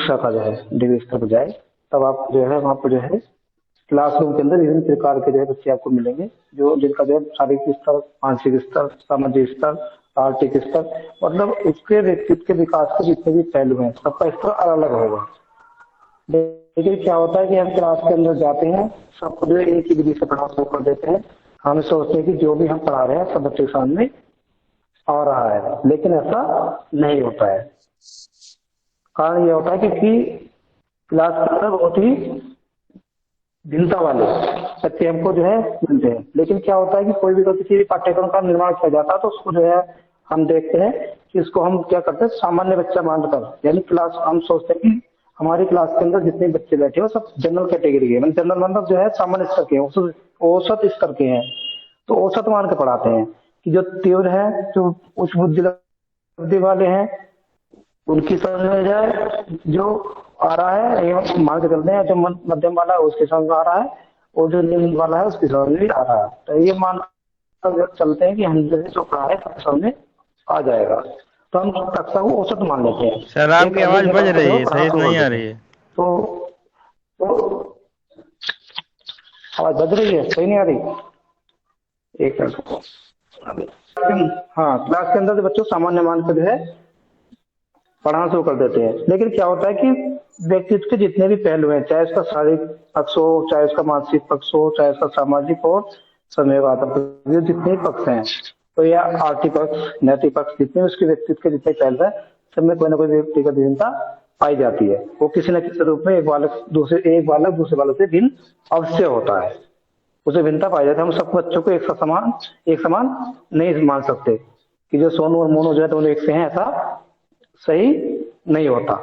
कक्षा का जो है डिग्री स्तर पर जाए, तब आप जो है वहाँ पर जो है क्लासरूम के अंदर विभिन्न प्रकार के जो है बच्चे आपको मिलेंगे, जो जिनका जो है शारीरिक स्तर, मानसिक स्तर, सामाजिक स्तर, आर्थिक स्तर, मतलब उसके व्यक्तित्व के विकास के जितने भी पहलू हैं सबका स्तर अलग अलग होगा। लेकिन क्या होता है कि हम क्लास के अंदर जाते हैं, सबको जो है एक ही विधि से पढ़ाना शुरू कर देते हैं। हम सोचते हैं कि जो भी हम पढ़ा रहे हैं सब बच्चे के सामने आ रहा है, लेकिन ऐसा नहीं होता है। कारण यह होता है क्योंकि क्लास के अंदर बहुत ही भिन्नता वाले बच्चे हमको जो है मिलते हैं। लेकिन क्या होता है कि कोई भी किसी भी पाठ्यक्रम का निर्माण किया जाता है तो उसको जो है हम देखते हैं कि इसको हम क्या करते हैं, सामान्य बच्चा मानकर, यानी क्लास, हम सोचते हैं कि हमारी क्लास के अंदर जितने बच्चे बैठे हो सब जनरल कैटेगरी के, मतलब जनरल मतलब जो है सामान्य स्तर के, औसत स्तर के हैं। तो औसत मान के पढ़ाते हैं कि जो तीव्र है, जो उच्च बुद्धि वाले हैं उनकी समझ में जाए, जो आ रहा है ये मान के चलते हैं, जो मध्यम वाला है उसके समझ में आ रहा है, और जो निम्न वाला है उसकी समझ में आ रहा है। तो ये मान कर चलते हैं कि हम जो पढ़ा है सब समझ में आ जाएगा, तो हम कक्षा को औसत मान लेते हैं। सर आपकी आवाज बज रही है, सही नहीं आ रही है। तो आवाज बज रही है, सही नहीं आ रही, एक मिनट। हाँ, क्लास के अंदर जो बच्चों सामान्य मान कर जो है पढ़ाना शुरू कर देते हैं। लेकिन क्या होता है कि व्यक्तित्व के जितने भी पहलू हैं, चाहे उसका शारीरिक पक्ष हो, चाहे उसका मानसिक पक्ष हो, चाहे उसका सामाजिक और संवेगात्मक, जितने भी पक्ष हैं, तो या आर्थिक पक्ष, नैतिक पक्ष, जितने उसके व्यक्तित्व के जितने पहलू है, सब में कोई ना कोई व्यक्तिगत भिन्नता पाई जाती है। वो किसी न किसी रूप में एक बालक दूसरे बालक से भिन्न अवश्य होता है, उसे भिन्नता पाई जाती है। हम सब बच्चों को एक समान नहीं मान सकते कि जो सोनू और मोनू जो है दोनों एक से हैं, ऐसा सही नहीं होता।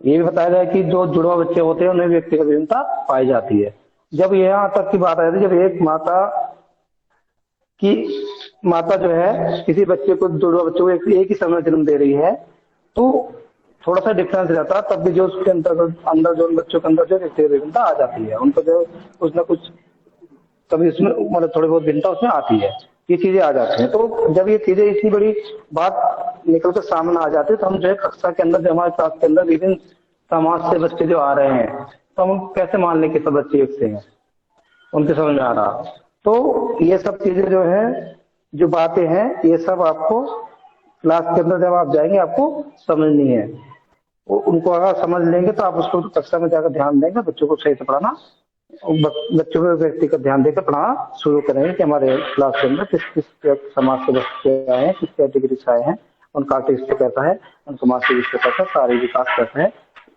ये भी बताया गया कि जो जुड़वा बच्चे होते हैं उन्हें व्यक्तिगत भिन्नता पाई जाती है। जब यहाँ तक की बात आई थी, जब एक माता जो है किसी बच्चे को, जुड़वा बच्चे को एक ही समय जन्म दे रही है, तो थोड़ा सा डिफरेंस रहता है, तब भी जो उसके अंदर जो बच्चों के अंदर जो व्यक्तिगत भिन्नता आ जाती है, उनको जो कुछ न कुछ कभी उसमें मतलब थोड़ी बहुत भिन्नता उसमें आती है, ये चीजें आ जाती हैं। तो जब ये चीजें इतनी बड़ी बात निकल कर सामने आ जाती है, तो हम जो है कक्षा के अंदर, जो हमारे क्लास के अंदर विभिन्न समाज से बच्चे जो आ रहे हैं, तो हम कैसे मान लें कि सब बच्चे एक से हैं, उनके समझ में आ रहा। तो ये सब चीजें जो है, जो बातें हैं, ये सब आपको क्लास के अंदर जब आप जाएंगे आपको समझनी है। उनको अगर समझ लेंगे तो आप उसको कक्षा में जाकर ध्यान देंगे, बच्चों को सही से पढ़ाना, बच्चों को व्यक्तिगत ध्यान देकर पढ़ाना शुरू करेंगे कि हमारे क्लास के अंदर किस किस समाज से बच्चे आए हैं, किस कैटेगरी से आए हैं, उनका आर्थिक स्तर कैसा है, उनका मानसिक स्तर कैसा है, शारीरिक विकास कैसा है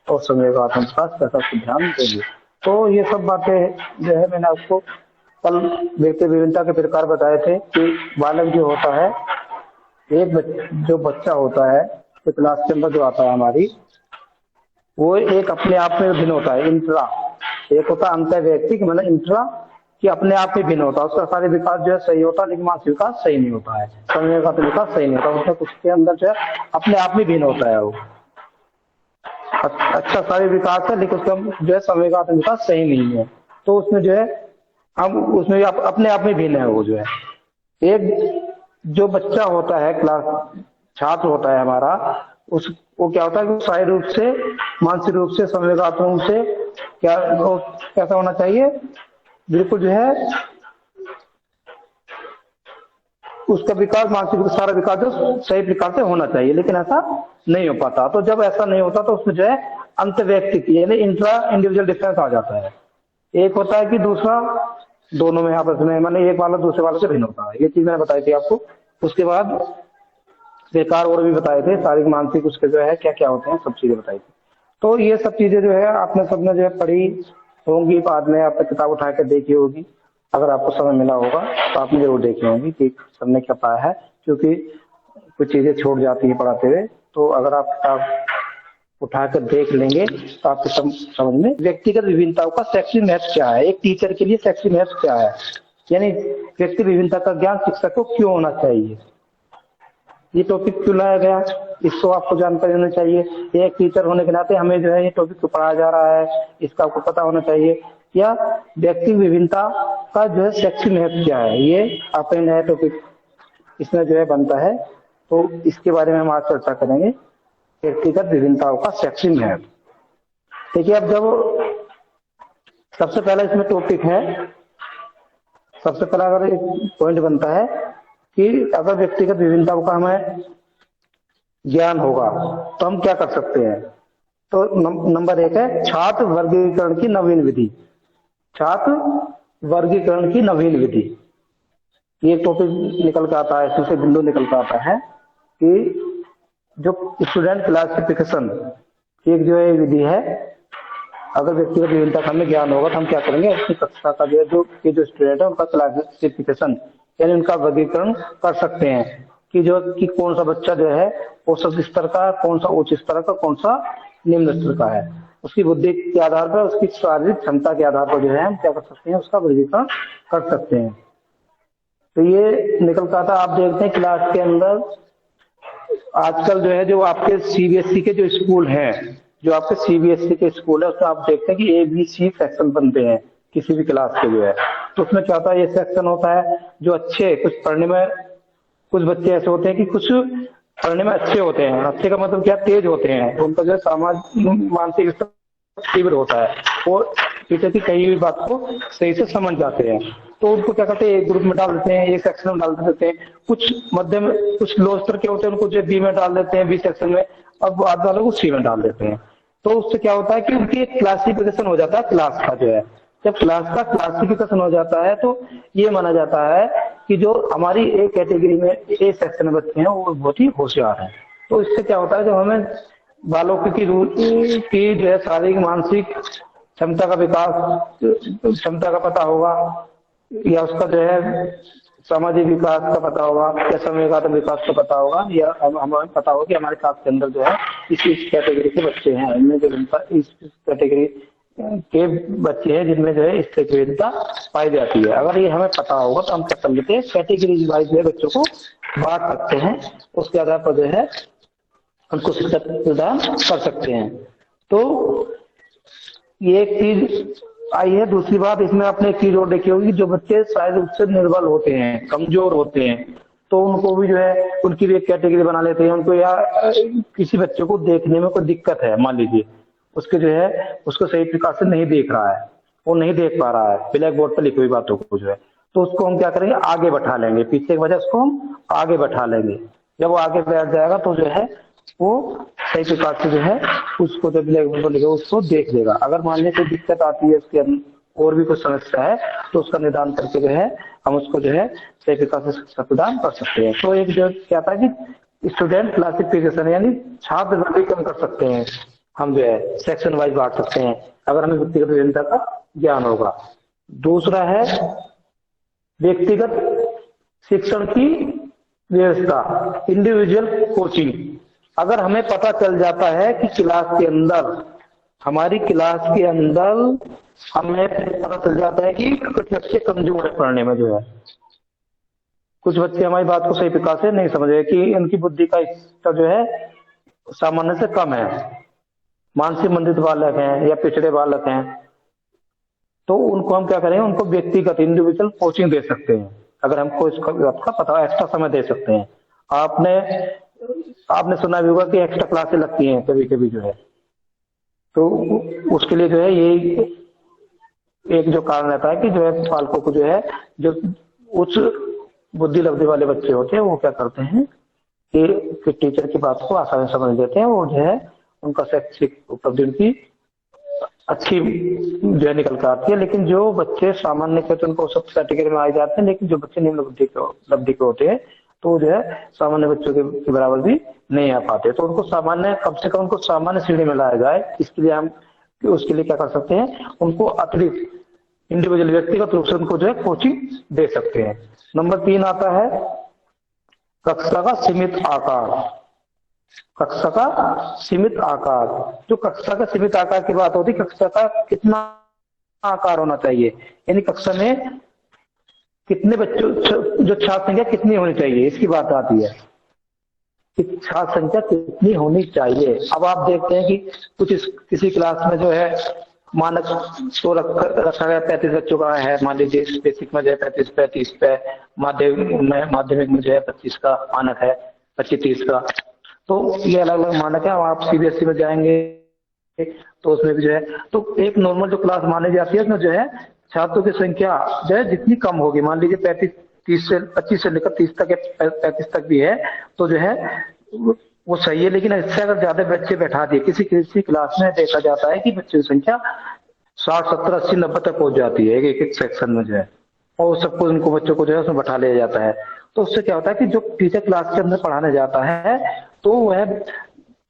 और संवेगात्मक विकास कैसा, उसको ध्यान देंगे। तो ये सब बातें जो है, मैंने आपको कल व्यक्ति विभिन्नता के प्रकार बताए थे कि बालक जो होता है, जो बच्चा होता है तो क्लास के अंदर जो आता है हमारी, वो एक अपने आप में भिन्न होता है, इंट्रा। एक होता है अंतर व्यक्तिक, मतलब इंट्रा, कि अपने आप में भिन्न होता है, उसका शारीरिक विकास जो है सही होता है, लेकिन मानसिक विकास सही नहीं होता है, संवेगात्मक विकास सही नहीं होता, उसका उसके अंदर जो है अपने आप में भिन्न होता है। वो अच्छा शारीरिक विकास है, लेकिन उसका जो है संवेगात्मक विकास सही नहीं है, तो उसमें जो है हम उसमें अपने आप में भिन्न है। वो जो है एक जो बच्चा होता है, क्लास छात्र होता है हमारा, वो क्या होता है कि शारीरिक रूप से, मानसिक रूप से, संवेगात्मक रूप से क्या कैसा होना चाहिए, बिल्कुल जो है उसका विकास, मानसिक सारा विकास जो सही प्रकार से होना चाहिए, लेकिन ऐसा नहीं हो पाता। तो जब ऐसा नहीं होता तो उसमें जो है अंतर्वैयक्तिक, यानी इंट्रा इंडिविजुअल डिफरेंस आ जाता है। एक होता है कि दूसरा दोनों में आपस में, माने एक वाला दूसरे वाले से भिन्न होता है। ये चीज मैंने बताई थी आपको। उसके बाद बेकार और भी बताए थे, शारीरिक मानसिक उसके जो है क्या क्या होते हैं, सब चीजें बताई थी। तो ये सब चीजें जो है आपने सबने जो है पढ़ी होंगी, बाद में आपने किताब उठा कर देखी होगी, अगर आपको समय मिला होगा तो आपने जरूर देखी होंगी कि सर ने क्या पाया है, क्योंकि कुछ चीजें छूट जाती है पढ़ाते हुए। तो अगर आप किताब उठाकर देख लेंगे तो आपको समझ में व्यक्तिगत विभिन्नताओं का शैक्षिक महत्व क्या है, एक टीचर के लिए शैक्षिक महत्व क्या है, यानी व्यक्ति विभिन्नता का ज्ञान शिक्षक को क्यों होना चाहिए, ये टॉपिक क्यों लाया गया, इसको आपको जानकारी होनी चाहिए। एक टीचर होने के नाते हमें जो है ये टॉपिक क्यों पढ़ाया जा रहा है, इसका आपको पता होना चाहिए। या व्यक्ति विभिन्नता का जो है शैक्षिक महत्व क्या है, ये आपका नया टॉपिक इसमें जो है बनता है। तो इसके बारे में हम आज चर्चा करेंगे। व्यक्तिगत विभिन्नताओं का सेक्शन है। देखिए अब जब सबसे पहला इसमें टॉपिक है, सबसे पहला अगर एक पॉइंट बनता है कि अगर व्यक्तिगत विभिन्नताओं का हमें ज्ञान होगा तो हम क्या कर सकते हैं। तो नंबर 1 है छात्र वर्गीकरण की नवीन विधि। छात्र वर्गीकरण की नवीन विधि, ये टॉपिक निकल के आता है, इसमें से बिंदु निकल के आता है कि जो स्टूडेंट क्लासिफिकेशन की एक जो है विधि है, अगर व्यक्तिगत विभिन्नता का हमें ज्ञान होगा तो हम क्या करेंगे, अपनी कक्षा का जो स्टूडेंट है उनका क्लासिफिकेशन यानी उनका वर्गीकरण कर सकते हैं कि कौन सा बच्चा जो है औसत स्तर का, कौन सा उच्च स्तर का, कौन सा निम्न स्तर का है। उसकी बुद्धि के आधार पर, उसकी शारीरिक क्षमता के आधार पर जो है हम क्या कर सकते हैं, उसका वर्गीकरण कर सकते हैं। तो ये निकल का था। आप देखते हैं क्लास के अंदर आजकल जो है, जो आपके सीबीएसई के जो स्कूल हैं, जो आपके सीबीएसई के स्कूल है, उसमें आप देखते हैं कि ABC सेक्शन बनते हैं किसी भी क्लास के जो है। तो उसमें क्या होता है, ये सेक्शन होता है जो अच्छे, कुछ पढ़ने में, कुछ बच्चे ऐसे होते हैं कि कुछ पढ़ने में अच्छे होते हैं। अच्छे का मतलब क्या, तेज होते हैं, उनका जो सामाजिक मानसिक स्तर तीव्र होता है और टीचर की कई भी बात को सही से समझ जाते हैं। तो उनको क्या करते हैं, एक ग्रुप में डाल देते हैं, एक सेक्शन में डाल देते हैं। कुछ मध्यम, कुछ लो स्तर के होते हैं, उनको जो बी में डाल देते हैं, बी सेक्शन में, अब बाद वालों को सी में डाल देते हैं। तो उससे क्या होता है कि उनकी एक क्लासिफिकेशन हो जाता है क्लास का जो है। जब क्लास का क्लासिफिकेशन हो जाता है तो ये माना जाता है कि जो हमारी ए कैटेगरी में, ए सेक्शन में बच्चे हैं वो बहुत ही होशियार हैं। तो इससे क्या होता है, जब हमें बालों की जो है शारीरिक मानसिक क्षमता का विकास, क्षमता का पता होगा, या उसका जो है सामाजिक विकास का पता होगा, या समयगत विकास का पता होगा, या हमें पता होगा कि हमारे क्लास के अंदर जो है इस कैटेगरी के बच्चे हैं, इनमें जो इस कैटेगरी के बच्चे हैं जिनमें जो है इस विविधता पाई जाती है। अगर ये हमें पता होगा तो हम क्या कर लेते हैं, कैटेगरी वाइज जो है बच्चों को बांट सकते हैं, उसके आधार पर जो है उनको शिक्षा प्रदान कर सकते हैं। तो ये एक चीज आई है। दूसरी बात, इसमें आपने एक चीज और देखी होगी, जो बच्चे शायद उससे निर्बल होते हैं, कमजोर होते हैं, तो उनको भी जो है उनकी भी एक कैटेगरी बना लेते हैं। उनको, या किसी बच्चे को देखने में कोई दिक्कत है, मान लीजिए उसके जो है उसको सही प्रकार से नहीं देख रहा है, वो नहीं देख पा रहा है ब्लैक बोर्ड पर लिखी हुई बातों को जो है, तो उसको हम क्या करेंगे, आगे बैठा लेंगे, पीछे की वजह उसको हम आगे बैठा लेंगे। जब वो आगे बैठ जाएगा तो जो है वो सही प्रकार से जो है उसको, जब ब्लैक बोर्ड पर लिखा उसको देख लेगा। अगर मान लीजिए कोई दिक्कत आती है उसके अंदर और भी कुछ समस्या है तो उसका निदान करके जो है हम उसको जो है सही प्रकार से शिक्षा प्रदान कर सकते हैं। तो एक जो क्या था कि स्टूडेंट क्लासिफिकेशन यानी छात्र वर्गीकरण कर सकते हैं, हम जो है सेक्शन वाइज बांट सकते हैं अगर हमें व्यक्तिगत विभिन्नता का ज्ञान होगा। दूसरा है व्यक्तिगत शिक्षण की व्यवस्था, इंडिविजुअल कोचिंग। अगर हमें पता चल जाता है कि क्लास के अंदर, हमारी क्लास के अंदर हमें पता चल जाता है कि कुछ बच्चे कमजोर है पढ़ने में जो है, कुछ बच्चे हमारी बात को सही प्रकार से नहीं समझ रहे, कि इनकी बुद्धि का स्तर जो है सामान्य से कम है, मानसिक मंदित बालक हैं या पिछड़े बालक हैं, तो उनको हम क्या करेंगे, उनको व्यक्तिगत इंडिविजुअल कोचिंग दे सकते हैं। अगर हमको इसका पता, एक्स्ट्रा समय दे सकते हैं। आपने सुना भी होगा कि एक्स्ट्रा क्लासें लगती हैं कभी कभी जो है, तो उसके लिए जो है ये एक जो कारण रहता है कि जो है पालकों को जो है, जो उच्च बुद्धि लब्धि वाले बच्चे होते हैं वो क्या करते हैं कि टीचर की बात को आसानी से समझ लेते हैं, और जो है उनका शैक्षिक उपलब्धि उनकी अच्छी जो है निकल कर आती है। लेकिन जो बच्चे सामान्य के, तो उनको सब कैटेगरी में आ जाते हैं, लेकिन जो बच्चे निम्न उपलब्धि के होते हैं तो जो है सामान्य बच्चों के बराबर भी नहीं आ पाते, तो उनको सामान्य, कम से कम उनको सामान्य श्रेणी में लाया जाए। इसके लिए हम उसके लिए क्या कर सकते हैं, उनको अतिरिक्त इंडिविजुअल व्यक्तिगत रूप से उनको जो है कोचिंग दे सकते हैं। नंबर 3 आता है कक्षा का सीमित आकार। कक्षा का सीमित आकार, जो कक्षा का सीमित आकार की बात होती है, कक्षा का कितना आकार होना चाहिए, यानी कक्षा में कितने बच्चों, जो छात्र संख्या कितनी होनी चाहिए, इसकी बात आती है कि छात्र संख्या कितनी होनी चाहिए। अब आप देखते हैं कि किसी क्लास में जो है मानक तो रखा गया 35 बच्चों का है, मान लीजिए बेसिक में जो है 35 पे, माध्यमिक में जो है 25 का मानक है, 25-30 का। तो ये अलग अलग मानक है। आप सीबीएसई में जाएंगे तो उसमें भी जो है, तो एक नॉर्मल जो क्लास मानी जाती है उसमें जो है छात्रों की संख्या जो है जितनी कम होगी, मान लीजिए 35 से 25 से लेकर 30 तक है, 35 तक भी है, तो जो है वो सही है। लेकिन इससे अगर ज्यादा बच्चे बैठा दिए, किसी किसी क्लास में देखा जाता है कि बच्चों की संख्या 60, 70, 80, 90 तक पहुंच जाती है एक एक सेक्शन में जो है, और सबको उनको बच्चों को जो है उसमें बैठा लिया जाता है। तो उससे क्या होता है कि जो टीचर क्लास के अंदर पढ़ाने जाता है तो वह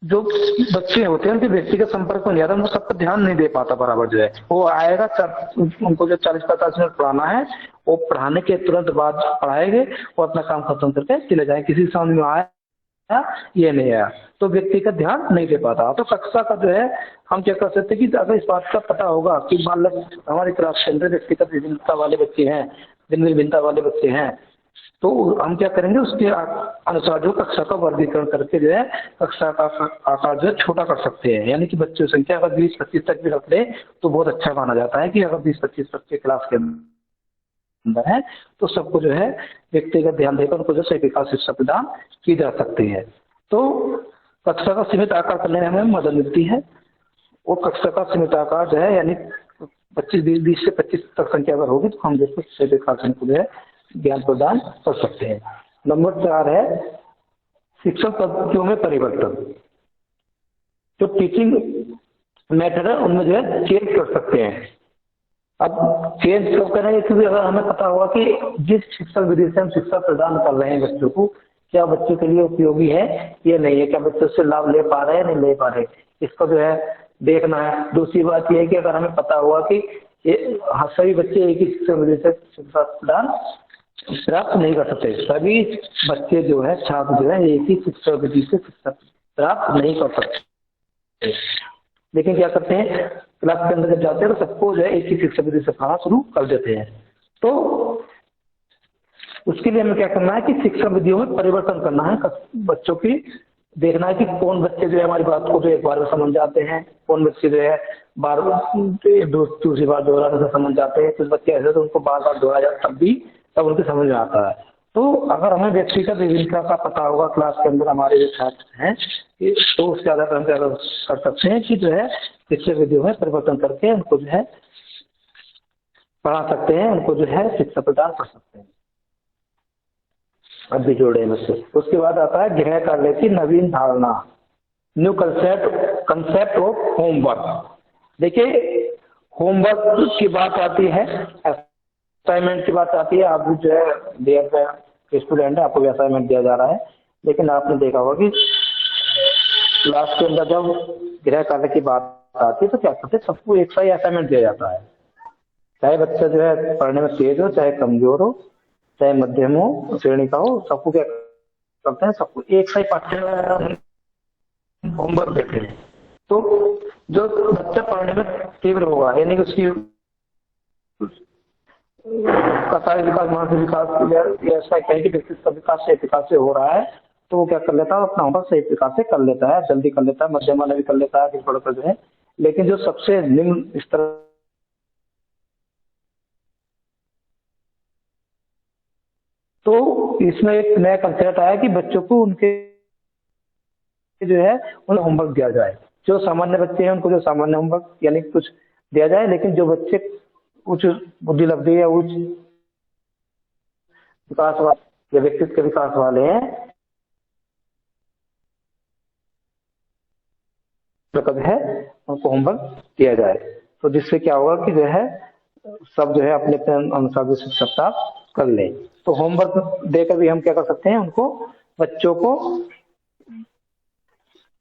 जो बच्चे होते हैं उनके व्यक्तिगत संपर्क में नहीं आता, उनको सब पर ध्यान नहीं दे पाता बराबर जो है। वो आएगा उनको जो 40-45 मिनट पढ़ाना है वो पढ़ाने के तुरंत बाद पढ़ाएंगे और अपना काम खत्म करके चले जाए, किसी समझ में आया ये नहीं आया, तो व्यक्ति का ध्यान नहीं दे पाता। तो कक्षा का जो है हम क्या कर सकते हैं कि अगर इस बात का पता होगा कि मान लो हमारी क्लास के अंदर व्यक्तिगत विभिन्नता वाले बच्चे हैं, भिन्न विभिन्नता वाले बच्चे हैं, तो हम क्या करेंगे उसके अनुसार जो कक्षा का वर्गीकरण करके जो है कक्षा का आकार जो है छोटा कर सकते हैं। यानी कि बच्चों की संख्या अगर 20-25 तक भी रख ले तो बहुत अच्छा माना जाता है कि अगर 20-25 बच्चे क्लास के अंदर है तो सबको जो है व्यक्तिगत ध्यान देकर उनको जो सही विकास शिक्षा प्रदान की जा सकती है। तो कक्षा का सीमित आकार करने में हमें मदद मिलती है, और कक्षा का सीमित आकार जो है यानी 20 से 25 तक संख्या अगर होगी तो हम जैसे सही विकास को जो है ज्ञान प्रदान कर सकते हैं। नंबर 4 है शिक्षण पद्धतियों में परिवर्तन। जो टीचिंग मेथड है उनमें जो है चेंज कर सकते हैं। अब चेंज कब करेंगे, क्योंकि अगर हमें पता होगा कि जिस शिक्षा विधि से हम शिक्षा प्रदान कर रहे हैं बच्चों को, क्या बच्चों के लिए उपयोगी है या नहीं है, क्या बच्चे उससे लाभ ले पा रहे हैं नहीं ले पा रहे, इसको जो है देखना है। दूसरी बात यह है कि अगर हमें पता हुआ कि सभी बच्चे एक ही शिक्षा विधि से शिक्षा प्रदान प्राप्त नहीं कर सकते, सभी बच्चे जो है छात्र जो है एक ही शिक्षा विधि से शिक्षा प्राप्त नहीं कर सकते, लेकिन क्या करते हैं क्लास के अंदर जब जाते हैं तो सबको जो है एक ही शिक्षा विधि से पढ़ाना शुरू कर देते हैं। तो उसके लिए हमें क्या करना है कि शिक्षा विधियों में परिवर्तन करना है, बच्चों की देखना है कि कौन बच्चे जो है हमारी बात को जो एक बार में समझ जाते हैं, कौन बच्चे जो है बार दूसरी बार दोहराने से समझ जाते हैं, कुछ बच्चे ऐसे तो उनको बार बार दोहराया जाता तब उनकी समझ में आता है। तो अगर हमें व्यक्तिगत विभिन्नता का पता होगा क्लास के अंदर हमारे जो छात्र हैं तो उसके आधार पर हम क्या कर सकते हैं कि जो है शिक्षा विधियों में परिवर्तन करके उनको जो है पढ़ा सकते हैं, उनको जो है शिक्षा प्रदान कर सकते हैं। अब भी जोड़े मुझसे। उसके बाद आता है गृह कार्य की नवीन धारणा, न्यू कंसेप्ट ऑफ होमवर्क। देखिए होमवर्क की बात आती है, असाइनमेंट की बात आती है। आप भी जो है देयर स्टूडेंट है, आपको भी असाइनमेंट दिया जा रहा है, लेकिन आपने देखा होगा कि क्लास के अंदर जब गृह कार्य की बात आती है तो क्या करते हैं सबको एक सा ही असाइनमेंट दिया जाता है, चाहे बच्चा जो है पढ़ने में तेज हो, चाहे कमजोर हो, चाहे मध्यम हो, श्रेणी का हो, सबको क्या करते हैं सबको एक सा ही पाठ्यक्रम होमवर्क देते हैं। तो जो बच्चा पढ़ने में तीव्र होगा यानी कि उसकी शारीरिक विकास, मानसिक विकास या ऐसा कहीं कि व्यक्तित्व का विकास सही प्रकार से हो रहा है तो वो क्या कर लेता है अपना होमवर्क सही प्रकार से कर लेता है, जल्दी कर लेता है, मध्यम वाला भी कर लेता है फिर थोड़ा जो है। लेकिन जो सबसे निम्न स्तर तो इसमें एक नया कंसेप्ट आया कि बच्चों को उनके जो है उन्हें होमवर्क दिया जाए। जो सामान्य बच्चे हैं उनको जो सामान्य होमवर्क यानी कुछ दिया जाए, लेकिन जो बच्चे उच्च बुद्धि लब्धि या उच्च विकास वाले या व्यक्तित्व के विकास वाले हैं तो कब है उनको होमवर्क दिया जाए। तो जिससे क्या होगा कि जो है सब जो है अपने अपने अनुसार जो शिक्षा प्राप्त कर ले। तो होमवर्क देकर भी हम क्या कर सकते हैं उनको बच्चों को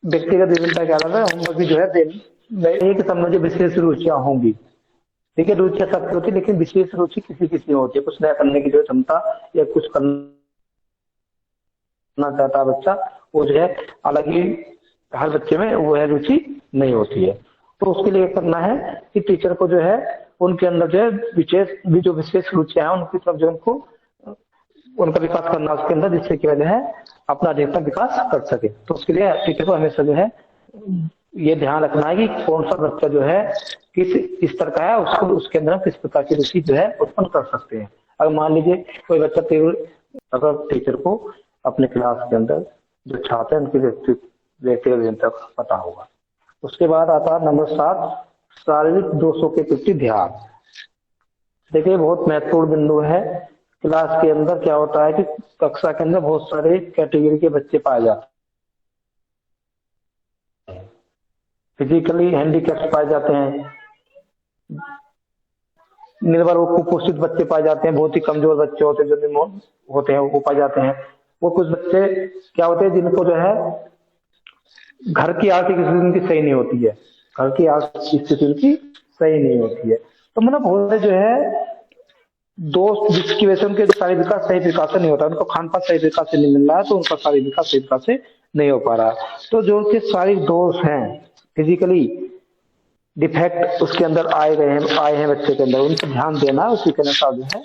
व्यक्तिगत विभिन्नता के अलावा होमवर्क भी जो है एक समय जो विशेष रुचियां होंगी। देखिए रुचियां सबकी होती है लेकिन विशेष रुचि किसी किसी में होती है, कुछ नया करने की जो क्षमता या कुछ करना चाहता है बच्चा वो जो है अलग ही हर बच्चे में वो है रुचि नहीं होती है। तो उसके लिए करना है कि टीचर को जो है उनके अंदर जो है जो विशेष रुचियां हैं उनकी तरफ जो उनको उनका विकास करना उसके अंदर, जिससे कि वजह है अपना अधिकतम विकास कर सके। तो उसके लिए टीचर को हमेशा जो है ये ध्यान रखना है कि कौन सा बच्चा जो है किस स्तर का है उसको उसके अंदर किस प्रकार की रुचि जो है उत्पन्न कर सकते हैं। अगर मान लीजिए कोई बच्चा तीव्र, अगर टीचर को अपने क्लास के अंदर जो छात्र है उनकी व्यक्तिगत विभिन्नता का पता होगा। उसके बाद आता है नंबर 7, शारीरिक दोषों के प्रति ध्यान। देखिए बहुत महत्वपूर्ण बिंदु है। क्लास के अंदर क्या होता है कि कक्षा के अंदर बहुत सारे कैटेगरी के बच्चे पाए जाते हैं। फिजिकली हैंडीकैप्ड पाए जाते हैं, निर्बल और कुपोषित बच्चे पाए जाते हैं, बहुत ही कमजोर बच्चे होते हैं जो निमोन होते हैं वो पाए जाते हैं। वो कुछ बच्चे क्या होते हैं जिनको जो है घर की आर्थिक स्थिति उनकी सही नहीं होती है, घर की आर्थिक स्थिति उनकी सही नहीं होती है। तो मतलब बहुत जो है दोस्त जिसकी वजह से उनके शारीरिक विकास सही प्रकार से नहीं होता, उनको खान पान सही प्रकार से नहीं मिल रहा है, तो उनका शारीरिक विकास सही प्रकार से नहीं हो पा रहा। तो जो उनके शारीरिक दोष हैं, फिजिकली डिफेक्ट उसके अंदर आए हैं बच्चे के अंदर, उन पर ध्यान देना। उसी के अनुसार जो है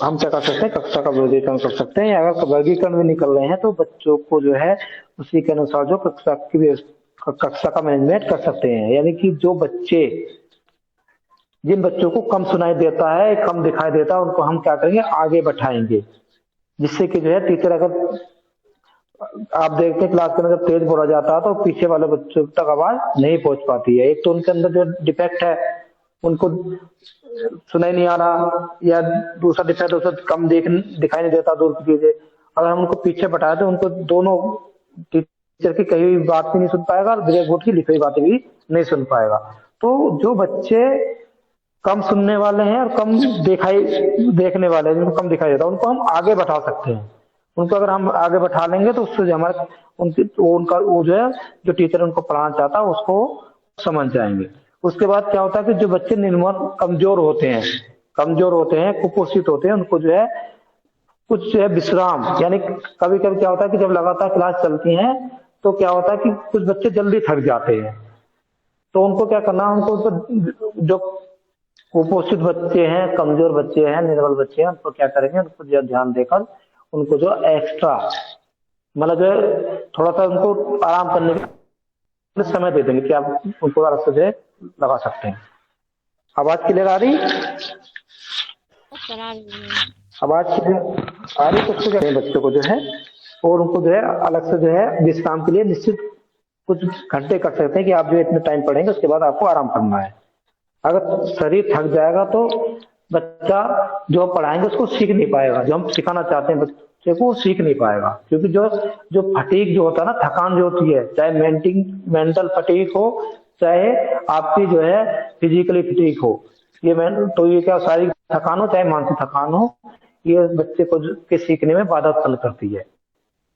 हम क्या कर सकते हैं, कक्षा का वर्गीकरण कर सकते हैं। अगर वर्गीकरण भी नहीं कर रहे हैं तो बच्चों को जो है उसी के अनुसार जो कक्षा का मैनेजमेंट कर सकते हैं। यानी कि जो बच्चे, जिन बच्चों को कम सुनाई देता है, कम दिखाई देता है, उनको हम क्या करेंगे, आगे बैठाएंगे, जिससे कि जो है टीचर, अगर आप देखते हैं क्लास के अंदर जब तेज बोला जाता है तो पीछे वाले बच्चों तक आवाज नहीं पहुंच पाती है। एक तो उनके अंदर जो डिफेक्ट है उनको सुनाई नहीं आ रहा, या दूसरा डिफेक्ट उसे कम दिखाई नहीं देता, दूर की चीजें। अगर हम उनको पीछे बैठाए तो उनको दोनों टीचर की कही हुई बात भी नहीं सुन पाएगा और ब्लैक बोर्ड की लिखी हुई बातें भी नहीं सुन पाएगा। तो जो बच्चे कम सुनने वाले हैं और कम देखने वाले हैं, जिनको कम दिखाई देता है, उनको हम आगे बैठा सकते हैं। उनको अगर हम आगे बैठा लेंगे तो उससे हमारे उनका वो जो है जो टीचर उनको पढ़ाना चाहता है उसको समझ जाएंगे। उसके बाद क्या होता है कि जो बच्चे निर्मल कमजोर होते हैं, कुपोषित होते हैं, उनको जो है कुछ जो है विश्राम, यानी कभी कभी क्या होता है कि जब लगातार क्लास चलती है तो क्या होता है कि कुछ बच्चे जल्दी थक जाते हैं। तो उनको क्या करना, उनको जो कुपोषित बच्चे हैं, कमजोर बच्चे हैं, निर्बल बच्चे हैं, उनको क्या करेंगे, उनको जो ध्यान देकर उनको जो एक्स्ट्रा मतलब जो है थोड़ा सा उनको आराम करने के समय दे देंगे कि आप उनको आराम से जो है लगा सकते हैं। आवाज क्लियर आ रही? आवाज क्लियर आ रही? तो क्या बच्चों को जो है और उनको जो है अलग से जो है विश्राम के लिए निश्चित कुछ घंटे कर सकते हैं कि आप जो इतने टाइम पढ़ेंगे उसके बाद आपको आराम करना है। अगर शरीर थक जाएगा तो बच्चा जो पढ़ाएंगे उसको सीख नहीं पाएगा, जो हम सिखाना चाहते हैं बच्चे को सीख नहीं पाएगा। क्योंकि जो फटीग जो होता है ना, थकान जो होती है, चाहे मेंटल फटीग हो चाहे आपकी जो है फिजिकली फटीग हो, ये क्या शारीरिक थकान हो चाहे मानसिक थकान हो, ये बच्चे को के सीखने में बाधा उत्पन्न करती है।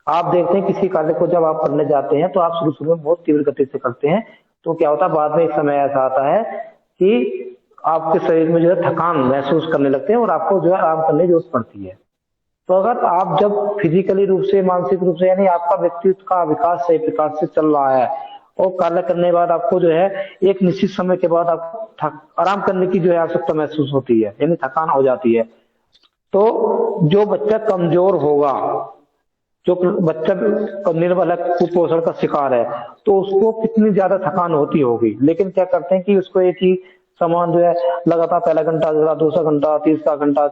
आप देखते हैं किसी कार्य को जब आप करने जाते हैं तो आप शुरू में बहुत तीव्र गति से करते हैं, तो क्या होता है बाद में एक समय ऐसा आता है कि आपके शरीर में जो है थकान महसूस करने लगते हैं और आपको जो है आराम करने की जरूरत पड़ती है। तो अगर आप जब फिजिकली रूप से, मानसिक रूप से, यानी आपका व्यक्तित्व का विकास सही प्रकार से चल रहा है और कार्य करने के बाद आपको जो है एक निश्चित समय के बाद आपको आराम करने की जो है आवश्यकता महसूस होती है, यानी थकान हो जाती है, तो जो बच्चा कमजोर होगा, जो बच्चा निर्बल है, कुपोषण का शिकार है, तो उसको कितनी ज्यादा थकान होती होगी। लेकिन क्या करते हैं कि उसको एक ही सामान जो है लगातार पहला घंटा, दूसरा घंटा, तीसरा घंटा,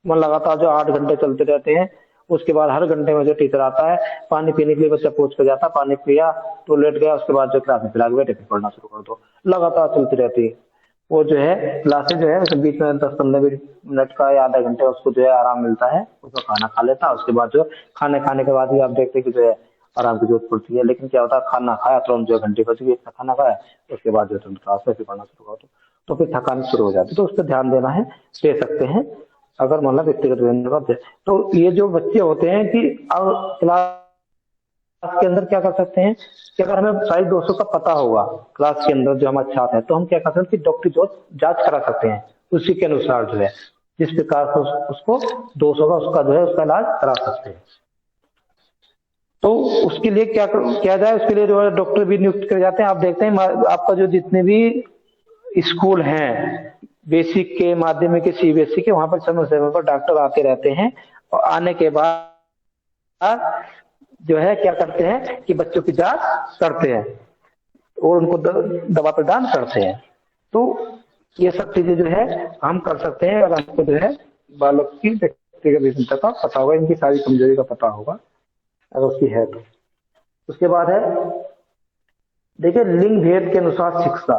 मन लगातार जो 8 घंटे चलते रहते हैं। उसके बाद हर घंटे में जो टीचर आता है पानी पीने के लिए बच्चा पूछ कर जाता है, पानी पिया तो लेट गया, उसके बाद जो क्लास में फिलहाल बैठे फिर पढ़ना शुरू कर दो, लगातार चलती रहती है। वो जो है क्लासेज जो है बीच में 10-15 मिनट का या आधा घंटे उसको जो है आराम मिलता है, उसको खाना खा लेता है। उसके बाद जो खाने के बाद भी आप देखते हैं कि जो है आराम की जरूरत पड़ती है। लेकिन क्या होता है, खाना खाया तुरंत जो घंटे बच गई, इतना खाना खाया उसके बाद जो तुरंत क्लास में फिर पढ़ना शुरू कर दो, तो फिर थकान शुरू हो जाती है। तो उस पर ध्यान देना है, दे सकते हैं अगर मतलब व्यक्तिगत विभिन्न। तो ये जो बच्चे होते हैं कि अब क्लास के अंदर क्या कर सकते हैं कि अगर हमें शारीरिक दोषों का पता होगा क्लास के अंदर जो हम अच्छा है, तो हम क्या कर सकते हैं कि डॉक्टरी जांच करा सकते हैं। उसी के अनुसार जो है जिस प्रकार से उसको दोष होगा उसका जो है उसका इलाज करा सकते हैं। तो उसके लिए क्या किया जाए, उसके लिए जो है डॉक्टर भी नियुक्त करे जाते हैं। आप देखते हैं आपका जो जितने भी स्कूल हैं, बेसिक के, माध्यमिक के, सीबीएसई के, वहां पर समय पर डॉक्टर आते रहते हैं और आने के बाद जो है क्या करते हैं कि बच्चों की जांच करते हैं और उनको दवा प्रदान करते हैं। तो ये सब चीजें जो है हम कर सकते हैं अगर हमको जो है बालक की व्यक्तिगत विभिन्नता का पता होगा, इनकी सारी कमजोरी का पता होगा अगर उसकी है तो। उसके बाद है, देखिए, लिंग भेद के अनुसार शिक्षा।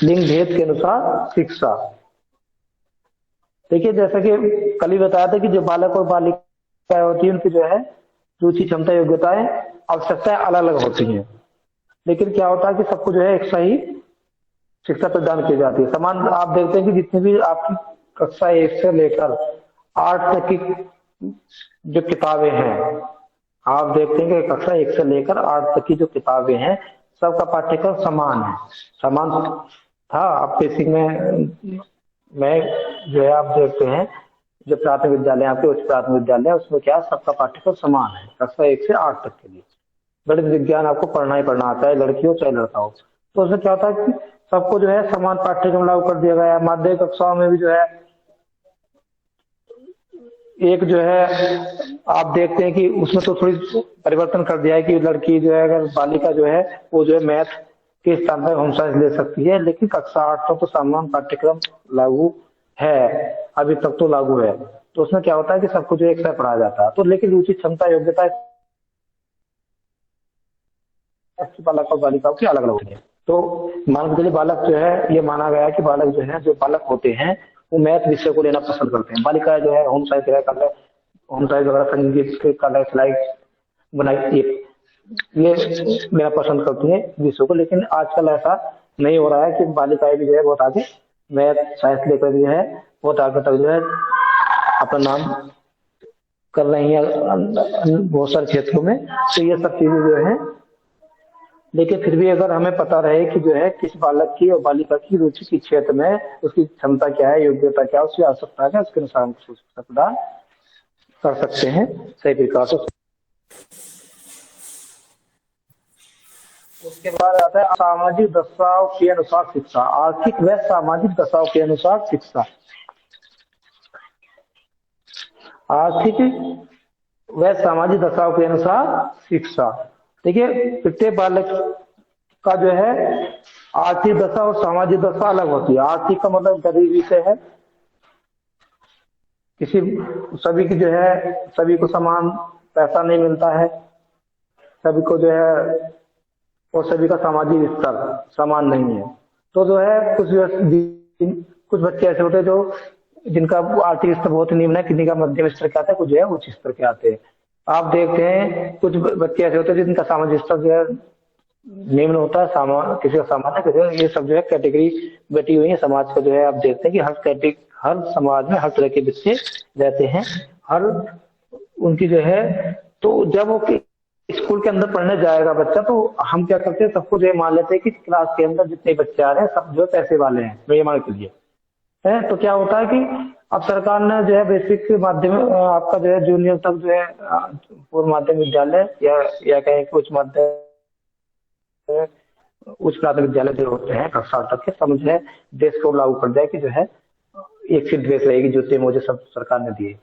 लिंग भेद के अनुसार शिक्षा, देखिए, जैसा कि कल ही बताया था कि जो बालक और बालिकाएं होती है उनकी जो है रुचि, क्षमता, योग्यताएं, आवश्यकताएं अलग अलग होती हैं। लेकिन क्या होता है कि सबको जो है एक सही शिक्षा प्रदान की जाती है, समान। आप देखते हैं कि जितनी भी आपकी कक्षा 1 से लेकर 8 तक की जो किताबें हैं, आप देखते हैं कि कक्षा 1 से लेकर 8 तक की जो किताबें हैं, सबका पाठ्यक्रम समान है। समान था। आप बेसिक में जो है आप देखते हैं, जो प्राथमिक विद्यालय, आपके उच्च प्राथमिक विद्यालय, उसमें क्या सबका पाठ्यक्रम समान है कक्षा 1 से 8 तक के लिए। गणित विज्ञान आपको पढ़ना ही पढ़ना आता है, लड़की हो चाहे लड़का हो। तो उसमें क्या होता है कि सबको जो है समान पाठ्यक्रम लागू कर दिया गया है। माध्यमिक कक्षाओं में भी जो है एक जो है आप देखते हैं कि उसमें तो थोड़ी परिवर्तन कर दिया है कि लड़की जो है, अगर बालिका जो है वो जो है मैथ के स्थान पर होम साइंस ले सकती है, लेकिन कक्षा 8 तक तो समान पाठ्यक्रम लागू है, अभी तक तो लागू है। तो उसमें क्या होता है कि सबको जो एक साथ पढ़ाया जाता है। तो लेकिन रुचि, क्षमता, योग्यता बालक और बालिकाओं की अलग अलग होती है। तो मान के चलिए बालक जो है, ये माना गया है कि बालक जो है, जो बालक होते हैं वो मैथ विषय को लेना पसंद करते हैं। बालिका जो है होम साइंस होम साइंस वगैरह, संगीत के कला, सिलाई, बुनाई, ये मेरा पसंद करती है विषयों को। लेकिन आजकल ऐसा नहीं हो रहा है कि बालिकाएं भी जो है बहुत आगे मैथ साइंस लेकर जो है बहुत आगे तक जो है अपना नाम कर रही है बहुत सारे क्षेत्रों में। तो ये सब चीजें जो है, लेकिन फिर भी अगर हमें पता रहे कि जो है किस बालक की और बालिका की रुचि के क्षेत्र में उसकी क्षमता क्या है, योग्यता क्या है, उसकी आवश्यकता क्या है, उसके अनुसार हम शिक्षा प्रदान कर सकते हैं सही प्रकार से। उसके बाद आता है सामाजिक दशाओं के अनुसार शिक्षा। आर्थिक व सामाजिक दशाओं के अनुसार शिक्षा। आर्थिक व सामाजिक दशाओं के अनुसार शिक्षा। देखिए, प्रत्येक बालक का जो है आर्थिक दशा और सामाजिक दशा अलग होती है। आर्थिक का मतलब गरीबी से है, किसी सभी की जो है, सभी को समान पैसा नहीं मिलता है, सभी को जो है, और सभी का सामाजिक स्तर समान नहीं है। तो जो है कुछ बच्चे ऐसे होते हैं जो जिनका आर्थिक स्तर बहुत निम्न है, किसी का मध्यम स्तर के आता है, कुछ जो है उच्च स्तर के आते हैं। आप देखते हैं कुछ बच्चे ऐसे होते हैं जिनका सामाजिक स्तर जो है निम्न होता है, किसी का सामान्य, किसी का, ये सब जो है कैटेगरी बैठी हुई है समाज का। जो है आप देखते हैं कि हर समाज में हर तरह के बच्चे रहते हैं, हर उनकी जो है। तो जब वो स्कूल के अंदर पढ़ने जाएगा बच्चा, तो हम क्या करते हैं, सबको जो है मान लेते हैं कि क्लास के अंदर जितने बच्चे आ रहे हैं सब जो है पैसे वाले हैं, ये मान के लिए है। तो क्या होता है कि अब सरकार ने जो है बेसिक माध्यम आपका जो है जूनियर तक जो है पूर्व माध्यमिक विद्यालय या कहें कि उच्च प्राथमिक विद्यालय जो होते हैं कक्षा तक के, सब जो है ड्रेस कोड लागू कर दिया कि जो है एक सी ड्रेस रहेगी, जूते मोजे सब सरकार ने दिए।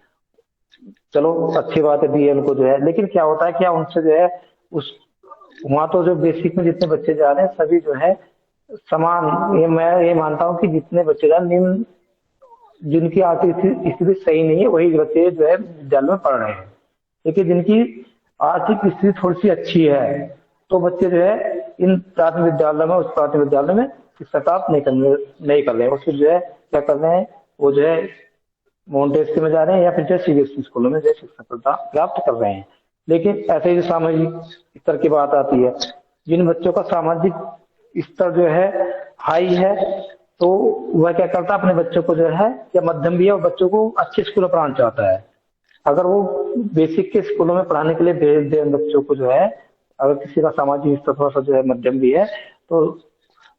चलो अच्छी बात है, दी है उनको जो है। लेकिन क्या होता है, क्या उनसे जो है उस वहां तो जो बेसिक में जितने बच्चे जा रहे हैं सभी जो है समान, मैं ये मानता हूँ कि जितने बच्चे जा निम्न, जिनकी आर्थिक स्थिति सही नहीं है, वही बच्चे जो है विद्यालय में पढ़ रहे हैं। लेकिन जिनकी आर्थिक स्थिति थोड़ी सी अच्छी है, तो बच्चे जो है इन प्राथमिक विद्यालय में, उस प्राथमिक विद्यालय में शिक्षा प्राप्त नहीं कर रहे हैं। उसको जो है क्या कर रहे हैं, वो जो है मॉन्टेसरी में जा रहे हैं या फिर जो सीबीएसई स्कूलों में जो शिक्षा प्राप्त कर रहे हैं। लेकिन ऐसे ही सामाजिक स्तर की बात आती है, जिन बच्चों का सामाजिक स्तर जो है हाई है, तो वह क्या करता है, अपने बच्चों को जो है, या मध्यम भी है, वो बच्चों को अच्छे स्कूलों में पढ़ाना चाहता है। अगर वो बेसिक के स्कूलों में पढ़ाने के लिए भेज दे बच्चों को जो है, अगर किसी का सामाजिक स्तर थोड़ा सा जो है मध्यम भी है, तो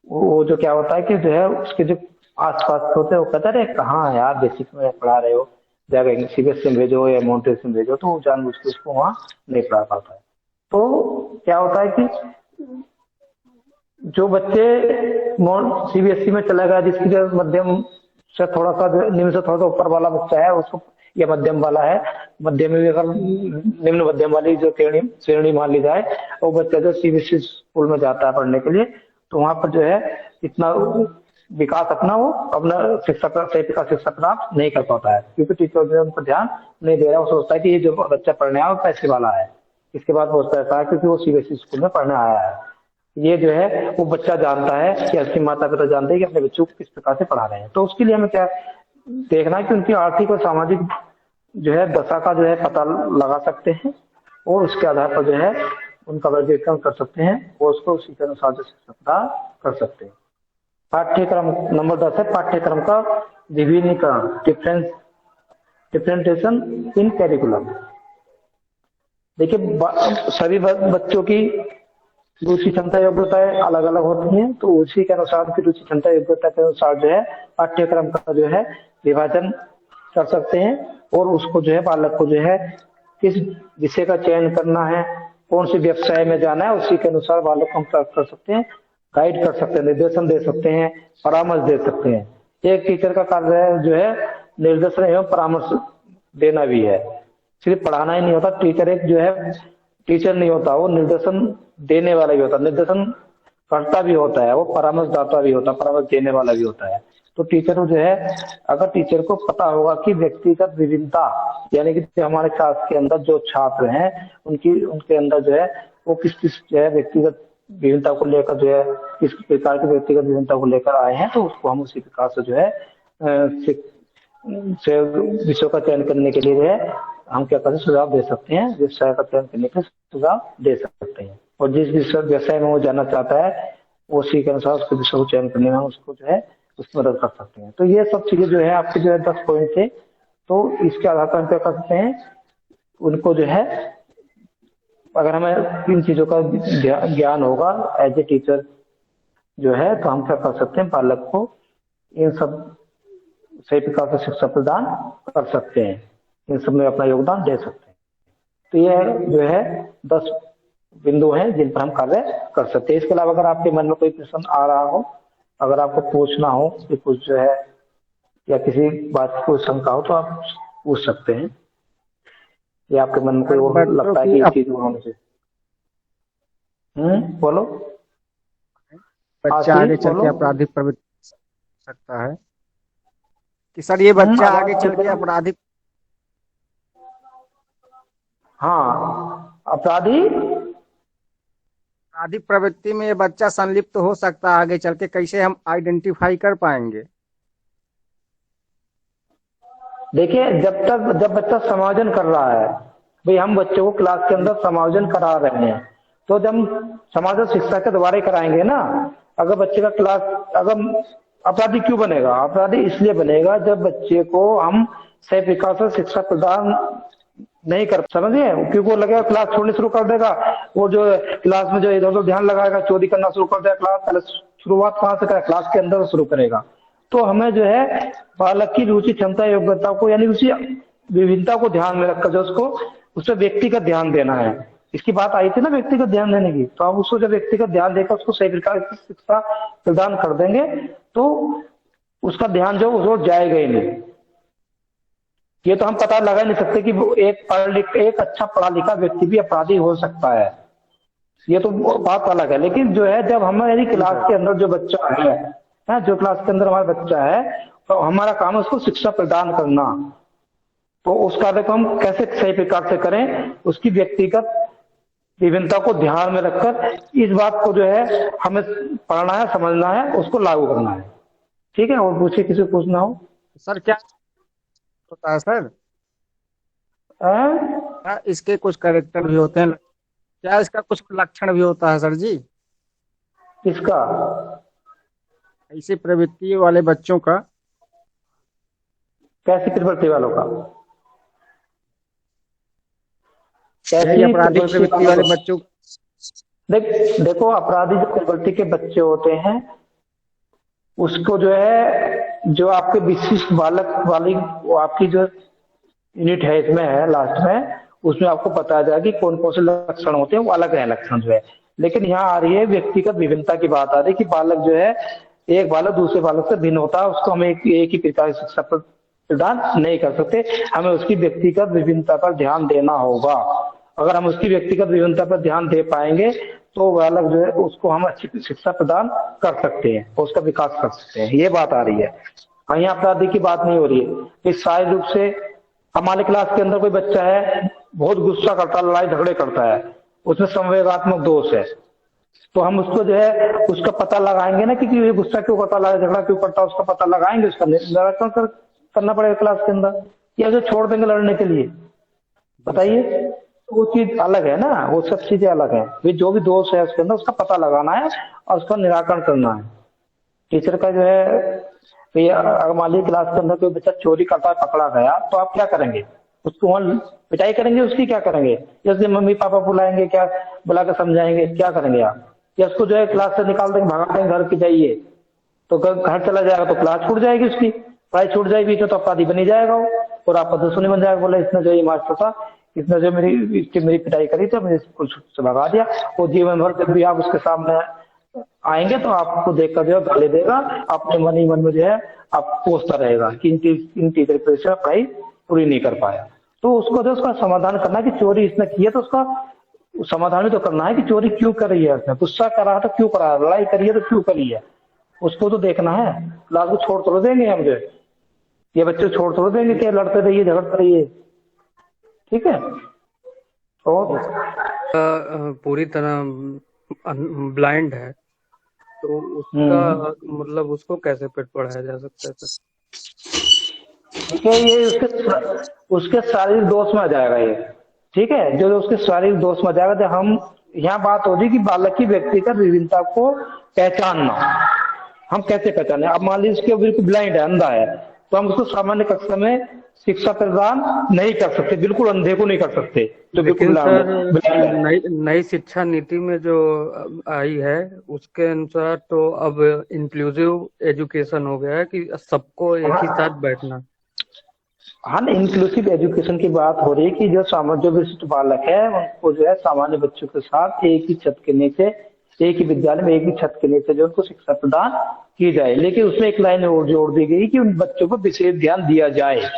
वो जो क्या होता है कि जो है उसके जो आसपास होते हैं वो कहते हैं कहाँ यार बेसिक में पढ़ा रहे हो, जाकर सीबीएसई में भेजो या मॉन्टेसरी में भेजो, तो जानबूझ के उसको वहाँ नहीं पढ़ा पाता है। तो क्या होता है कि जो बच्चे सीबीएसई में चला गया, जिसकी जो मध्यम से थोड़ा सा निम्न से थोड़ा सा ऊपर वाला बच्चा है, उसको या मध्यम वाला है, मध्यम में भी अगर निम्न मध्यम वाली जो श्रेणी मान ली जाए, वो बच्चा जो सीबीएसई स्कूल में जाता है पढ़ने के लिए, तो वहां पर जो है इतना विकास अपना वो अपना शिक्षा का शिक्षा प्राप्त नहीं कर पाता है, क्योंकि टीचर जो है उन पर ध्यान नहीं दे रहा है। वो सोचता है कि ये जो बच्चा पढ़ने आया वो पैसे वाला है, इसके बाद वो सोचता है क्योंकि वो सीबीएसई स्कूल में पढ़ने आया है। ये जो है वो बच्चा जानता है कि उसके माता पिता जानते हैं कि अपने बच्चों को किस प्रकार से पढ़ा रहे हैं। तो उसके लिए हमें क्या देखना है कि उनकी आर्थिक और सामाजिक जो है दशा का जो है पता लगा सकते हैं, और उसके आधार पर जो है उनका वर्गीकरण कर सकते हैं और उसको उसी के अनुसार जो शिक्षा प्रदान कर सकते हैं। पाठ्यक्रम नंबर 10 है पाठ्यक्रम का विभिन्नीकरण, डिफरेंशिएशन इन कैरिकुलम। देखिए सभी बच्चों की रुचि क्षमता योग्यताएं अलग अलग होती हैं, तो उसी के अनुसार की रुचि क्षमता योग्यता के अनुसार जो है पाठ्यक्रम का जो है विभाजन कर सकते हैं, और उसको जो है बालक को जो है किस विषय का चयन करना है, कौन सी व्यवसाय में जाना है, उसी के अनुसार बालक को हम कर सकते हैं, गाइड कर सकते हैं, निर्देशन दे सकते हैं, परामर्श दे सकते हैं। एक टीचर का कार्य जो है निर्देशन एवं परामर्श देना भी है, सिर्फ पढ़ाना ही नहीं होता। टीचर एक जो है टीचर नहीं होता, वो निर्देशन देने वाला भी होता है, निर्देशन करता भी होता है, वो परामर्शदाता भी होता है, परामर्श देने वाला भी होता है। तो टीचर जो है अगर टीचर को पता होगा कि व्यक्तिगत विभिन्नता, यानी कि जो हमारे क्लास के अंदर जो छात्र हैं उनके अंदर जो है वो किस किस जो है व्यक्तिगत विभिन्नता को लेकर जो है किस प्रकार की व्यक्तिगत विभिन्नता को लेकर आए हैं, तो उसको हम उसी प्रकार से जो है विषयों का चयन करने के लिए जो है हम क्या करते हैं सुझाव दे सकते हैं, व्यवसाय का चयन करने के सुझाव दे सकते हैं। और जिस व्यवसाय में वो जाना चाहता है उसी के अनुसार उसके विषय को चयन करने में उसको जो है उसकी मदद कर सकते हैं। तो ये सब चीजें जो है आपके जो है 10 पॉइंट थे, तो इसके आधार पर हम क्या कर सकते हैं, उनको जो है अगर हमें इन चीजों का ज्ञान होगा एज ए टीचर जो है, तो हम क्या कर सकते हैं बालक को इन सब सही प्रकार से शिक्षा प्रदान कर सकते हैं, इन सब में अपना योगदान दे सकते हैं। तो ये जो है 10 बिंदु हैं जिन पर हम कार्य कर सकते हैं। इसके अलावा अगर आपके मन में कोई प्रश्न आ रहा हो, अगर आपको पूछना हो कि कुछ जो है या किसी बात की कोई शंका हो, तो आप पूछ सकते हैं, या आपके मन में कोई और लगता है कि ये चीज होनी चाहिए। बोलो। बच्चा आगे चल के आपराधिक प्रवृत्ति सकता है कि सर ये बच्चा आगे चल के आपराधिक, हाँ अपराधिक प्रवृत्ति में ये बच्चा संलिप्त हो सकता है आगे चल के, कैसे हम आइडेंटिफाई कर पाएंगे? देखिए जब बच्चा समायोजन कर रहा है, भाई हम बच्चों को क्लास के अंदर समायोजन करा रहे हैं, तो जब समायोजन शिक्षा के द्वारा कराएंगे ना, अगर बच्चे का क्लास अगर अपराधी क्यों बनेगा, अपराधी इसलिए बनेगा जब बच्चे को हम सही प्रकार से शिक्षा प्रदान नहीं कर समझे, क्योंकि वो लगेगा क्लास छोड़नी शुरू कर देगा, वो जो क्लास में जो इधर उधर ध्यान लगाएगा, चोरी करना शुरू कर देगा, क्लास पहले शुरुआत कहाँ से करेगा, क्लास के अंदर शुरू करेगा। तो हमें जो है बालक की रुचि क्षमता योग्यता को यानी उसी विभिन्नता को ध्यान में रखकर जो उसको उस पर व्यक्तिगत ध्यान देना है। इसकी बात आई थी ना व्यक्तिगत ध्यान देने की, तो हम उसको जब व्यक्तिगत ध्यान देकर उसको सही प्रकार की शिक्षा प्रदान कर देंगे तो उसका ध्यान जो उस ओर जाएगा ही नहीं। ये तो हम पता लगा नहीं सकते कि एक अच्छा पढ़ा लिखा व्यक्ति भी अपराधी हो सकता है, ये तो बात अलग है। लेकिन जो है जब हमारी क्लास के अंदर जो बच्चा है जो क्लास के अंदर हमारा बच्चा है, तो हमारा काम है उसको शिक्षा प्रदान करना। तो उस कार्य को हम कैसे सही प्रकार से करें, उसकी व्यक्तिगत विभिन्नता को ध्यान में रखकर इस बात को जो है हमें पढ़ना है, समझना है, उसको लागू करना है। ठीक है, और पूछिए, किसी पूछना हो। सर क्या होता है सर? क्या इसके कुछ कैरेक्टर भी होते हैं, क्या इसका कुछ लक्षण भी होता है सर जी? किसका? ऐसी प्रवृत्ति वाले बच्चों का। कैसी प्रवृत्ति वालों का? कैसी अपराधिक प्रवृत्ति वाले बच्चों? देखो अपराधी जो प्रवृत्ति के बच्चे होते हैं उसको जो है जो आपके विशिष्ट बालक वाली आपकी जो यूनिट है इसमें है लास्ट में, उसमें आपको बताया जाएगा कि कौन कौन से लक्षण होते हैं, वो अलग है लक्षण जो है। लेकिन यहाँ आ रही है व्यक्तिगत विभिन्नता की बात आ रही है कि बालक जो है एक बालक दूसरे बालक से भिन्न होता है, उसको हम एक ही प्रकार की शिक्षा प्रदान नहीं कर सकते। हमें उसकी व्यक्तिगत विभिन्नता पर ध्यान देना होगा। अगर हम उसकी व्यक्तिगत विभिन्नता पर ध्यान दे पाएंगे तो वो अलग जो है उसको हम अच्छी शिक्षा प्रदान कर सकते हैं और उसका विकास कर सकते हैं। ये बात आ रही है, कहीं अपराधी की बात नहीं हो रही है। इस शारीरिक रूप से हमारे क्लास के अंदर कोई बच्चा है बहुत गुस्सा करता है, लड़ाई झगड़े करता है, उसमें संवेगात्मक दोष है, तो हम उसको जो है उसका पता लगाएंगे ना कि ये गुस्सा क्यों करता, लड़ाई झगड़ा क्यों करता, उसका पता लगाएंगे, उसका निराकरण करना पड़ेगा क्लास के अंदर, या जो छोड़ देंगे लड़ने के लिए, बताइए। वो चीज अलग है ना, वो सब चीजें अलग है। ये जो भी दोष है उसके अंदर उसका पता लगाना है और उसका निराकरण करना है। टीचर का जो है, तो ये अगर मान लीजिए क्लास के अंदर कोई बच्चा चोरी करता है पकड़ा गया, तो आप क्या करेंगे, उसको वहां पिटाई करेंगे, उसकी क्या करेंगे, जैसे मम्मी पापा बुलाएंगे, क्या बुला कर समझाएंगे, क्या करेंगे आप, या उसको जो है क्लास से निकाल देंगे, भगा देंगे घर की जाइए, तो घर चला जाएगा तो क्लास छूट जाएगी, उसकी पढ़ाई छूट जाएगी, तो अपराधी बनी जाएगा वो, और आपका दुश्मनी बन जाएगा। बोले इसने जो ये मास्टर था, इसने जो मेरी पिटाई करी तो मैंने स्कूल से भगा दिया। वो जीवन भर जब भी आप उसके सामने आएंगे तो आपको देखकर जो है गाली देगा, अपने मन ही मन में जो है आप कोसता रहेगा कि इन टीचर की वजह से पढ़ाई पूरी नहीं कर पाया। तो उसको जो उसका समाधान करना है कि चोरी इसने की है, तो उसका समाधान भी तो करना है कि चोरी क्यों कर रही है, उसने गुस्सा कर रहा है तो क्यों कर रहा है, लड़ाई करी है तो क्यों करी है, उसको तो देखना है। क्लास को छोड़ थोड़ा देंगे हम, जो ये बच्चे छोड़ थोड़ा देंगे कि लड़ते रहिए झगड़ते रहिए, ठीक है। और पूरी तरह ब्लाइंड है, तो उसका मतलब उसको कैसे पेट पढ़ाया जा सकता है सर? ठीक है, ये उसके शारीरिक दोष में आ जाएगा ये, ठीक है, जो उसके शारीरिक दोष में आ जाएगा। जब हम यहाँ बात हो रही कि बालक की व्यक्तिगत विभिन्नता को पहचानना, हम कैसे पहचाने। अब मान लीजिए उसके बिल्कुल ब्लाइंड है, अंधा है, तो हम उसको सामान्य कक्षा में शिक्षा प्रदान नहीं कर सकते, बिल्कुल अंधे को नहीं कर सकते जो बिल्कुल नई शिक्षा नीति में जो आई है उसके अनुसार तो अब इंक्लूसिव एजुकेशन हो गया है कि सबको एक ही साथ बैठना। हाँ, इंक्लूसिव एजुकेशन की बात हो रही है कि जो विशिष्ट बालक है उनको जो है सामान्य बच्चों के साथ एक ही छत के नीचे, एक ही विद्यालय में एक ही छत के नीचे जो उनको शिक्षा प्रदान की जाए। लेकिन उसमें एक लाइन और जोड़ दी गई कि उन बच्चों को विशेष ध्यान दिया जाए।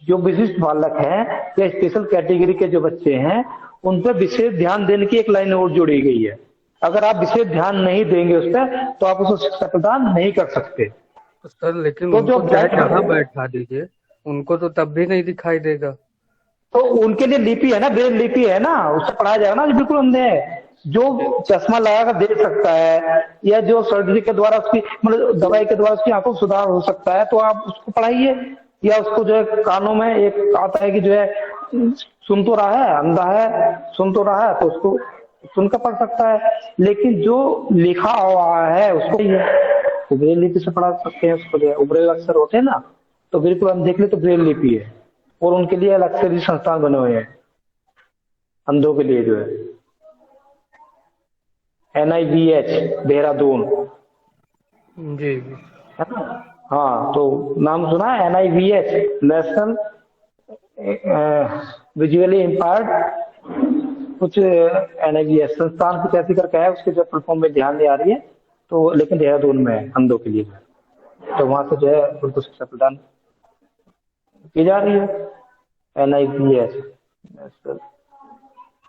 जो विशिष्ट बालक हैं या स्पेशल कैटेगरी के जो बच्चे हैं उन पर विशेष ध्यान देने की एक लाइन और जोड़ी गई है। अगर आप विशेष ध्यान नहीं देंगे उस पर तो आप उसको शिक्षा प्रदान नहीं कर सकते। सर लेकिन तो जो जहाँ बैठा दीजिए उनको तो तब भी नहीं दिखाई देगा। तो उनके लिए लिपि है ना, ब्रेल लिपि है ना, उससे पढ़ाया जाएगा ना। जो बिल्कुल अंधे है, जो चश्मा लगाकर देख सकता है या जो सर्जरी के द्वारा उसकी मतलब दवाई के द्वारा उसकी आंखों में सुधार हो सकता है, तो आप उसको पढ़ाइए। या उसको जो है कानों में एक आता है कि जो है सुन तो रहा है, अंधा है सुन तो रहा है, तो उसको सुनकर पढ़ सकता है। लेकिन जो लिखा हुआ है उसको तो ब्रेल लिपि से पढ़ा सकते हैं। उसको जो है ब्रेल अक्षर होते हैं ना, तो बिल्कुल हम देख ले तो ब्रेल लिपि है, और उनके लिए अलग से भी संस्थान बने हुए हैं अंधों के लिए, जो है NIVH देहरादून जी है ना। हाँ, तो नाम सुना है NIVH, नेशनल विजुअली इम्पायर्ड कुछ NIVH संस्थान कुछ ऐसी करके है, उसके जो प्लेटफॉर्म में ध्यान नहीं आ रही है, तो लेकिन देहरादून में है अंधों के लिए, तो वहां से जो है उनको शिक्षा प्रदान की जा रही है। NIVH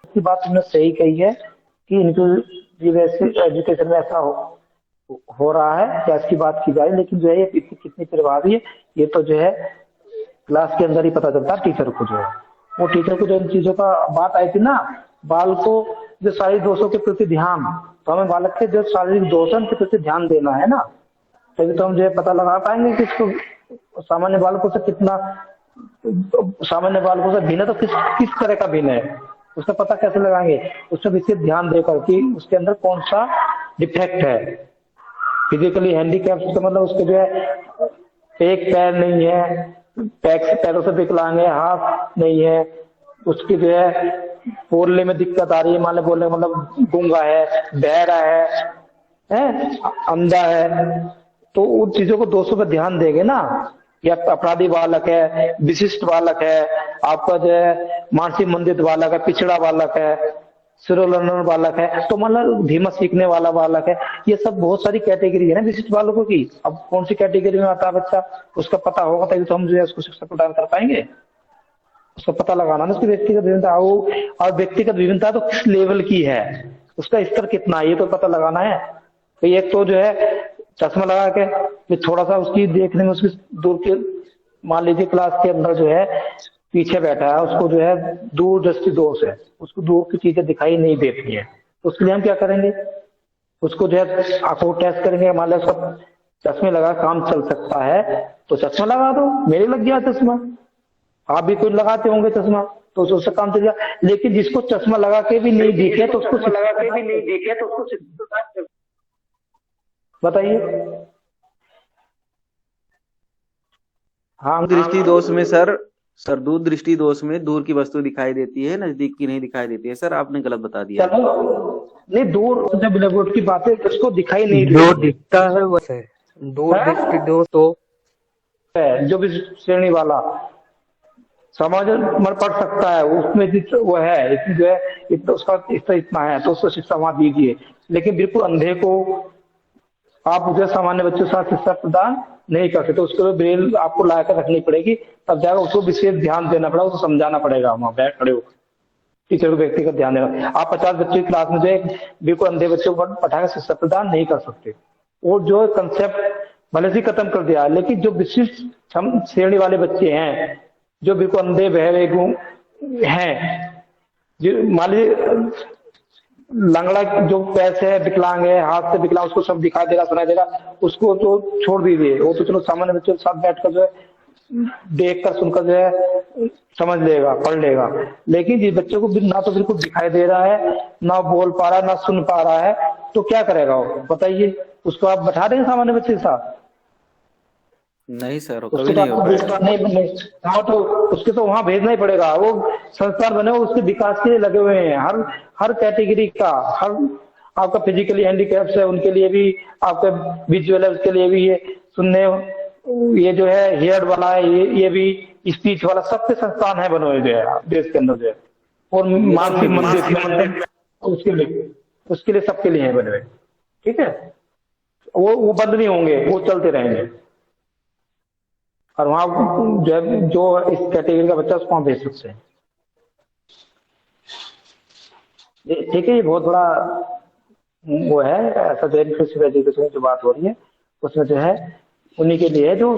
की बात तुमने सही कही है कि इंक्लूसिव एजुकेशन में ऐसा हो रहा है, क्या इसकी बात की जाए, लेकिन जो है ये कितनी प्रभावी है ये तो जो है क्लास के अंदर ही पता चलता है टीचर को। जो है वो टीचर को जो इन चीजों का बात आई थी ना, बाल को जो शारीरिक दोषों के प्रति ध्यान, तो हमें बालक के जो शारीरिक दोषों के प्रति ध्यान देना है ना, तभी तो हम जो है पता लगा पाएंगे कि इसको सामान्य बालकों से कितना, सामान्य बालकों से भिन्न तो किस तरह का भिन्न है, उसका पता कैसे लगाएंगे। उसमें विशेष ध्यान देकर कि उसके अंदर कौन सा डिफेक्ट है। फिजिकली हैंडीकैप का मतलब उसके जो है एक पैर नहीं है, पैरों से विकलांग है, हाथ नहीं है, उसकी जो है बोलने में दिक्कत आ रही है, मान लो बोलने मतलब गूंगा है, बहरा है, अंधा है, तो उन चीजों को दोषों पर ध्यान देंगे ना। या अपराधी बालक है, विशिष्ट बालक है, आपका जो है मानसिक मंदित बालक है, पिछड़ा बालक है, स्लो लर्नर बालक है, तो मतलब धीमा सीखने वाला बालक है, ये सब बहुत सारी कैटेगरी है ना विशिष्ट बालकों की। अब कौन सी कैटेगरी में आता है बच्चा, उसका पता होगा तभी तो हम जो है उसको शिक्षा प्रदान कर पाएंगे। उसका पता लगाना ना उसकी व्यक्तिगत विभिन्नता, और व्यक्तिगत विभिन्नता तो किस लेवल की है उसका स्तर कितना है ये तो पता लगाना है। तो एक तो जो है चश्मा लगा के फिर थोड़ा सा उसकी देखने में उसकी दूर के, मान लीजिए क्लास के अंदर जो है पीछे बैठा है, उसको जो है दूर दृष्टि दोष है, उसको दूर की चीजें दिखाई नहीं देती है, तो उसके लिए हम क्या करेंगे, उसको जो है आंखों टेस्ट करेंगे, मान लिया सब चश्मे लगा काम चल सकता है तो चश्मा लगा दो, मेरे लग गया चश्मा, आप भी कोई लगाते होंगे चश्मा तो उससे काम चल जाए। लेकिन जिसको चश्मा लगा के भी नहीं दिखे तो उसको बताइए। हाँ दृष्टि दोष में सर दूर दृष्टि दोष में दूर की वस्तु दिखाई देती है, नजदीक की नहीं दिखाई देती है। सर आपने गलत बता दिया। चलो नहीं, दूर जब ब्लैक बोर्ड की बात है उसको दिखाई नहीं जो दिखता है वैसे दूर दृष्टि दोष तो है, जो भी श्रेणी वाला समझ मर पढ़ सकता है उसमें वो है, इसमें जो है इतना उसका इतना है तो उसको शिक्षा वहां दीजिए। लेकिन बिल्कुल अंधे को आप जो सामान्य बच्चों के साथ शिक्षा प्रदान नहीं कर सकते, उसके लिए ब्रेल आपको ला कर रखनी पड़ेगी, तब जाकर उसको विशेष ध्यान देना पड़ेगा, उसको समझाना पड़ेगा वहां बैठ खड़े होकर, टीचर को व्यक्तिगत ध्यान देना। आप 50 बच्चे की क्लास में जो है बिल्कुल अंधे बच्चों को पढ़ाकर शिक्षा प्रदान नहीं कर सकते। वो जो कंसेप्ट भले से खत्म कर दिया, लेकिन जो विशिष्ट श्रेणी वाले बच्चे हैं जो बिल्कुल अंधे बहरे हैं, मान लीजिए लंगड़ा जो पैसे है, विकलांग है, हाथ से विकलांग, उसको सब दिखाई देगा सुनाई देगा, उसको तो छोड़ दीजिए, वो तो चलो सामान्य बच्चों के साथ बैठकर जो है देख कर सुनकर जो है समझ लेगा पढ़ लेगा। लेकिन जिस बच्चे को ना तो बिल्कुल दिखाई दे रहा है, ना बोल पा रहा है, ना सुन पा रहा है, तो क्या करेगा वो बताइए, उसको आप बैठा देंगे सामान्य बच्चे के साथ? नहीं सर, उसको कभी तो नहीं हो आपको पाएगा। नहीं हाँ, तो उसके तो वहां भेजना ही पड़ेगा, वो संस्थान बने हुए उसके विकास के लिए लगे हुए हैं, हर कैटेगरी का, हर आपका फिजिकली हैंडीकैप्स है उनके लिए भी, आपके विजुअल है उसके लिए भी, ये सुनने ये जो है हेयर्ड वाला है, ये भी स्पीच वाला, सबके संस्थान है बने हुए जो है देश के अंदर जो है, और मानसिक मंदिर उसके लिए सबके लिए है बने हुए। ठीक है, वो बंद नहीं होंगे, वो चलते रहेंगे, और वहां जो इस कैटेगरी का बच्चा उसको वहां भेज सकते हैं। ठीक है, ये बहुत बड़ा वो है ऐसा जो इंक्लूसिव एजुकेशन की जो बात हो रही है उसमें जो है उन्हीं के लिए है जो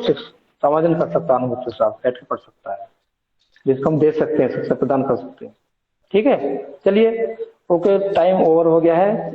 समाधान कर सकता है, बच्चों से बैठ के पढ़ सकता है, जिसको हम दे सकते हैं, शिक्षा प्रदान कर सकते हैं। ठीक है, चलिए ओके, टाइम ओवर हो गया है।